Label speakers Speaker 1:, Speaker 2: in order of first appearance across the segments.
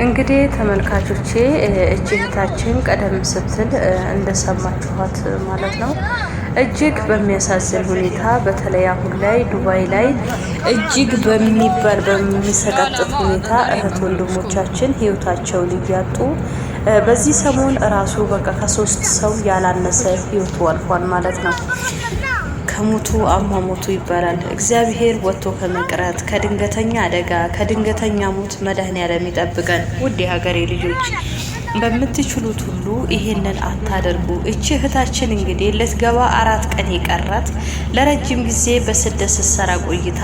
Speaker 1: እንግዲህ ተመልካቾቼ እህታችን ቀደም ስትል እንደሰማችኋት ማለት ነው እጅግ በሚያሳዝን ሁኔታ በተለይ አሁን ላይ ዱባይ ላይ እጅግ በሚሰቀጥጥ ሁኔታ እህት ወንድሞቻችን ህይወታቸውን እያጡ በዚህ ሰሞን ራሱ በቃ ከ3 ሰው ያላነሰ ህይወቱ አልፏል ማለት ነው። ከሞቱ አሟሞቱ ይባላል። እግዚአብሔር ወጥቶ ከመቅረት ከድንገተኛ አደጋ ከድንገተኛ ሞት መድኃኔዓለም ይጠብቀን። ውድ የሀገሬ ልጆች በምትችሉት ሁሉ ይሄንን አታደርጉ። እቺ እህታችን እንግዲህ ልትገባ 4 ቀን የቀራት ለረጅም ጊዜ በስደት ስትሰራ ቆይታ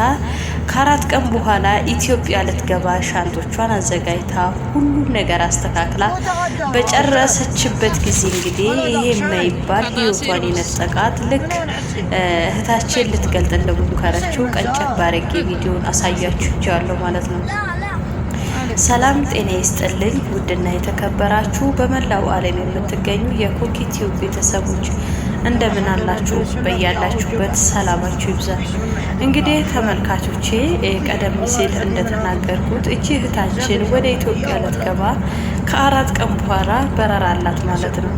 Speaker 1: ከ4 ቀን በኋላ ኢትዮጵያ ልትገባ ሻንጦቿን አዘጋጅታ ሁሉም ነገር አስተካክላ በጨረሰችበት ጊዜ እንግዲህ ይሄ የማይባል ህይወቷን የነጠቃት ልክ እህታችን ልትገልጥ እንደሞከረችው ቀንጨብ አድርጌ ቪዲዮን አሳያችኋለሁ ማለት ነው። ሰላም ጤና ይስጥልኝ ውድና የተከበራችሁ በመላው ዓለም የምትገኙ የኮኪ ቲዩብ ቤተሰቦች እንደምን አላችሁ? በያላችሁበት ሰላማችሁ ይብዛ። እንግዲህ ተመልካቾቼ ቀደም ሲል እንደተናገርኩት እቺ እህታችን ወደ ኢትዮጵያ ልትገባ ከ4 ቀን በኋላ በረራ አላት ማለት ነው።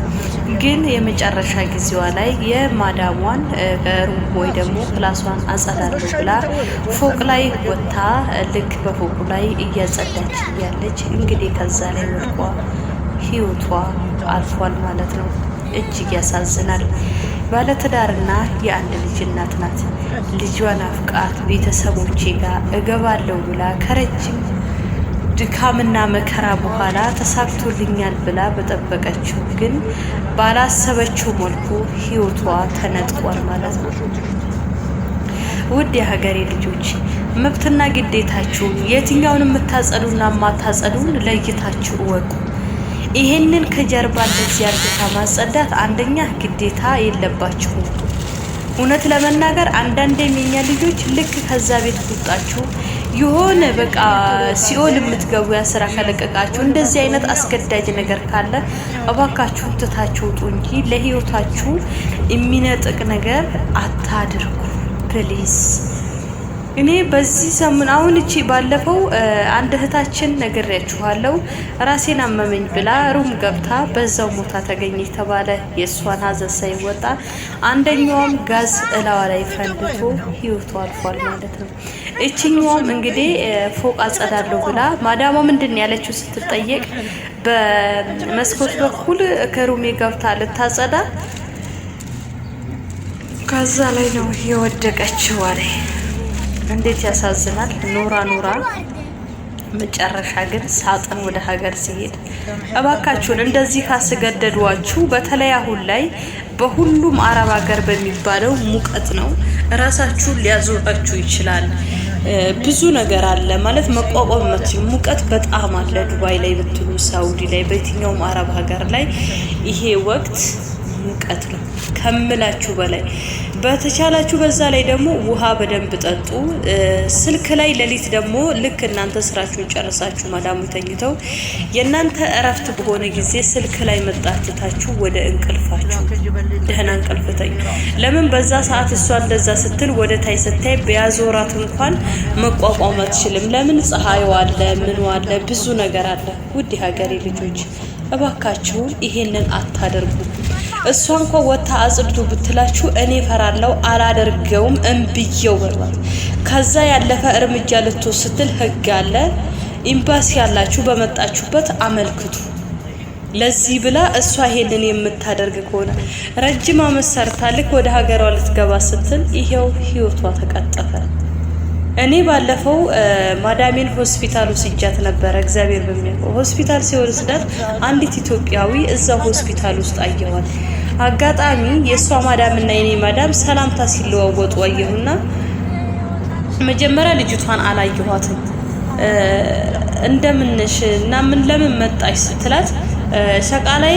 Speaker 1: ግን የመጨረሻ ጊዜዋ ላይ የማዳሟን ሩም ወይ ደግሞ ክላሷን አጸዳለሁ ብላ ፎቅ ላይ ወጥታ ልክ በፎቁ ላይ እያጸዳች ያለች እንግዲህ ከዛ ላይ ወድቋ ህይወቷ አልፏል ማለት ነው። እጅግ ያሳዝናል። ባለትዳርና የአንድ ልጅ እናት ናት። ልጇን አፍቃት ቤተሰቦቼ ጋር እገባለሁ ብላ ከረጅም ድካምና መከራ በኋላ ተሳክቶልኛል ብላ በጠበቀችው ግን ባላሰበችው መልኩ ህይወቷ ተነጥቋል ማለት ነው። ውድ የሀገሬ ልጆች መብትና ግዴታችሁን የትኛውን የምታጸዱና ማታጸዱን ለይታችሁ እወቁ። ይሄንን ከጀርባ እንደዚህ አርግታ ማጸዳት አንደኛ ግዴታ የለባችሁም። እውነት ለመናገር አንዳንዴ የኛ ልጆች ልክ ከዛ ቤት ወጣችሁ የሆነ በቃ ሲኦል የምትገቡ ያስራ ከለቀቃችሁ እንደዚህ አይነት አስገዳጅ ነገር ካለ እባካችሁ ትታችሁ ውጡ እንጂ ለህይወታችሁ የሚነጥቅ ነገር አታድርጉ ፕሊዝ። እኔ በዚህ ሰሞን አሁን እቺ ባለፈው አንድ እህታችን ነግሬያችኋለሁ ራሴን አመመኝ ብላ ሩም ገብታ በዛው ሞታ ተገኘች ተባለ። የሷን ሀዘን ሳይወጣ አንደኛውም ጋዝ እላዋ ላይ ፈንድቶ ህይወቷ አልፏል ማለት ነው። እቺኛውም እንግዲህ ፎቅ አጸዳለሁ ብላ ማዳሟ ምንድን ያለችው ስትጠየቅ በመስኮት በኩል ከሩሜ ገብታ ልታጸዳ ከዛ ላይ ነው የወደቀችው አለ። እንዴት ያሳዝናል። ኖራ መጨረሻ ግን ሳጥን ወደ ሀገር ሲሄድ እባካችሁን እንደዚህ ካስገደዷችሁ በተለይ አሁን ላይ በሁሉም አረብ ሀገር በሚባለው ሙቀት ነው ራሳችሁን ሊያዞራችሁ ይችላል። ብዙ ነገር አለ ማለት መቋቋም የማትችሉ ሙቀት በጣም አለ። ዱባይ ላይ ብትሉ ሳውዲ ላይ በየትኛውም አረብ ሀገር ላይ ይሄ ወቅት ሙቀት ነው ከምላችሁ በላይ። በተቻላችሁ በዛ ላይ ደግሞ ውሃ በደንብ ጠጡ። ስልክ ላይ ሌሊት ደግሞ ልክ እናንተ ስራችሁን ጨርሳችሁ ማዳሙ ተኝተው የእናንተ እረፍት በሆነ ጊዜ ስልክ ላይ መጣችታችሁ ወደ እንቅልፋችሁ ደህና እንቅልፍ ተኙ። ለምን በዛ ሰዓት እሷ እንደዛ ስትል ወደ ታይ ስታይ በያዞራት እንኳን መቋቋም አትችልም። ለምን ፀሐዩ አለ ምን አለ ብዙ ነገር አለ። ውድ ሀገሬ ልጆች እባካችሁ ይሄንን አታደርጉ። እሷ እንኳን ወታ አጽድቱ ብትላችሁ እኔ ፈራለው አላደርገውም እንብየው በሏት። ከዛ ያለፈ እርምጃ ልትወስድ ስትል ህግ አለ። ኤምባሲ ያላችሁ በመጣችሁበት አመልክቱ። ለዚህ ብላ እሷ ይሄንን የምታደርግ ከሆነ ረጅም አመት ሰርታ ልክ ወደ ሀገሯ ልትገባ ስትል ይሄው ህይወቷ ተቀጠፈ። እኔ ባለፈው ማዳሜን ሆስፒታል ወስጃት ነበር። እግዚአብሔር በሚያውቀው ሆስፒታል ሲወስዳት አንዲት ኢትዮጵያዊ እዛው ሆስፒታል ውስጥ አየኋት። አጋጣሚ የሷ ማዳምና የኔ ማዳም ሰላምታ ሲለዋወጡ አየሁና መጀመሪያ ልጅቷን አላየኋትም። እንደምንሽ እና ምን ለምን መጣሽ ስትላት ሸቃላይ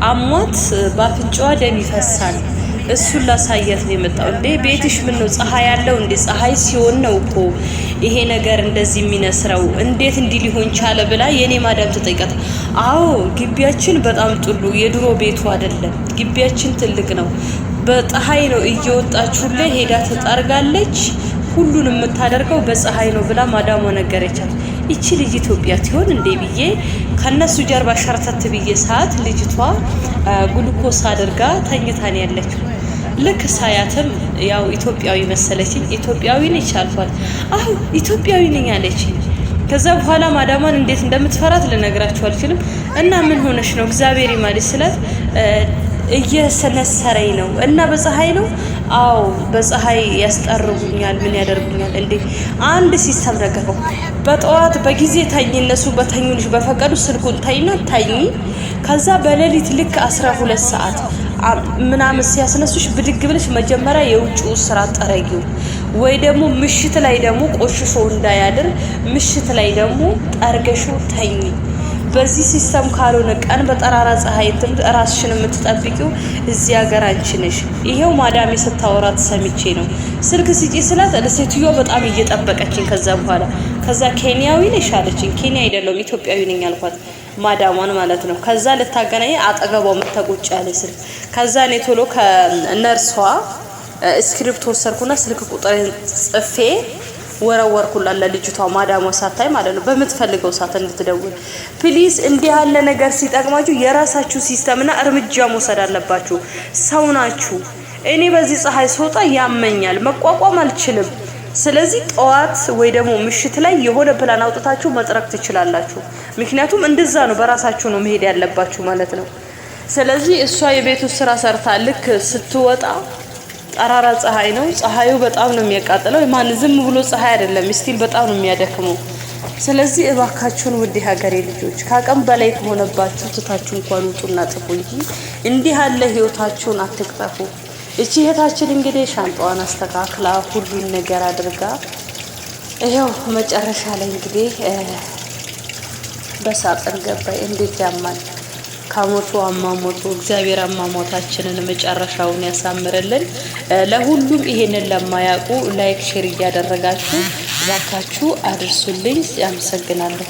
Speaker 1: አሟት ባፍንጫዋ ደም ይፈሳል እሱን ላሳያት ነው የመጣው። እንዴ ቤትሽ ምን ነው ፀሐይ ያለው እንዴ? ፀሐይ ሲሆን ነው እኮ ይሄ ነገር እንደዚህ የሚነስረው እንዴት እንዲህ ሊሆን ቻለ ብላ የኔ ማዳም ተጠይቃት። አዎ ግቢያችን በጣም ጥሉ የድሮ ቤቱ አይደለም፣ ግቢያችን ትልቅ ነው። በፀሐይ ነው እየወጣችሁለ ሄዳ ተጣርጋለች። ሁሉንም የምታደርገው በፀሐይ ነው ብላ ማዳሟ ነገረቻት። እቺ ልጅ ኢትዮጵያ ትሆን እንዴ ብዬ ከነሱ ጀርባ ሸርተት ብዬ ሰዓት ልጅቷ ግሉኮስ አድርጋ ተኝታን ያለችው። ልክ ሳያትም ያው ኢትዮጵያዊ መሰለችኝ። ኢትዮጵያዊ ነች አልኳት። አዎ ኢትዮጵያዊ ነኝ አለችኝ። ከዛ በኋላ ማዳሟን እንዴት እንደምትፈራት ልነግራችሁ አልችልም። እና ምን ሆነሽ ነው እግዚአብሔር ይማልሽ ስላት እየሰነሰረኝ ነው እና በፀሐይ ነው። አዎ በፀሐይ ያስጠርጉኛል። ምን ያደርጉኛል እንዴ? አንድ ሲስተም ነገረው። በጠዋት በጊዜ ታኝ፣ እነሱ በተኙልሽ በፈቀዱ ስልኩን ታይና ታኝ። ከዛ በሌሊት ልክ 12 ሰዓት ምናምን ሲያስነሱሽ ብድግ ብለሽ መጀመሪያ የውጭው ስራ ጠረጊው፣ ወይ ደግሞ ምሽት ላይ ደግሞ ቆሽሾ እንዳያድር ምሽት ላይ ደግሞ ጠርገሽው ተኝ። በዚህ ሲስተም ካልሆነ ቀን በጠራራ ፀሐይ ራስሽን የምትጠብቂው እዚህ ሀገር አንቺ ነሽ። ይሄው ማዳሜ ስታወራት ሰምቼ ነው። ስልክ ስጪ ስላት ለሴትዮዋ በጣም እየጠበቀችኝ። ከዛ ኬንያዊ ነሽ አለችኝ። ኬንያ አይደለም ኢትዮጵያዊ ነኝ አልኳት፣ ማዳሟን ማለት ነው። ከዛ ልታገናኝ አጠገቧ መተቁጭ ያለ ስልክ። ከዛ እኔ ቶሎ ከነርሷ ስክሪፕት ወሰድኩና ስልክ ቁጥር ጽፌ ወረወርኩላት ለልጅቷ ማዳሟ ሳታይ ማለት ነው፣ በምትፈልገው ሰዓት እንድትደውል። ፕሊዝ እንዲህ ያለ ነገር ሲጠቅማችሁ የራሳችሁ ሲስተምና እርምጃ መውሰድ አለባችሁ። ሰው ናችሁ። እኔ በዚህ ፀሐይ ስወጣ ያመኛል፣ መቋቋም አልችልም። ስለዚህ ጠዋት ወይ ደግሞ ምሽት ላይ የሆነ ፕላን አውጥታችሁ መጥረቅ ትችላላችሁ። ምክንያቱም እንደዛ ነው፣ በራሳችሁ ነው መሄድ ያለባችሁ ማለት ነው። ስለዚህ እሷ የቤቱ ስራ ሰርታ ልክ ስትወጣ ጠራራ ፀሐይ ነው። ፀሐዩ በጣም ነው የሚያቃጥለው። ማን ዝም ብሎ ፀሐይ አይደለም፣ ስቲል በጣም ነው የሚያደክመው። ስለዚህ እባካችሁን ውድ ሀገሬ ልጆች ከአቅም በላይ ከሆነባችሁ ትታችሁ እንኳን ውጡና ጥፉ እንጂ እንዲህ ያለ ህይወታችሁን አትቅጠፉ። እቺ እህታችን እንግዲህ ሻንጣዋን አስተካክላ ሁሉን ነገር አድርጋ ይሄው መጨረሻ ላይ እንግዲህ በሳጥን ገባይ። እንዴት ያማል! ከሞቱ አማሞቱ እግዚአብሔር አማሞታችንን መጨረሻውን ያሳምርልን። ለሁሉም ይሄንን ለማያውቁ ላይክ ሼር እያደረጋችሁ እባካችሁ አድርሱልኝ። ያመሰግናለሁ።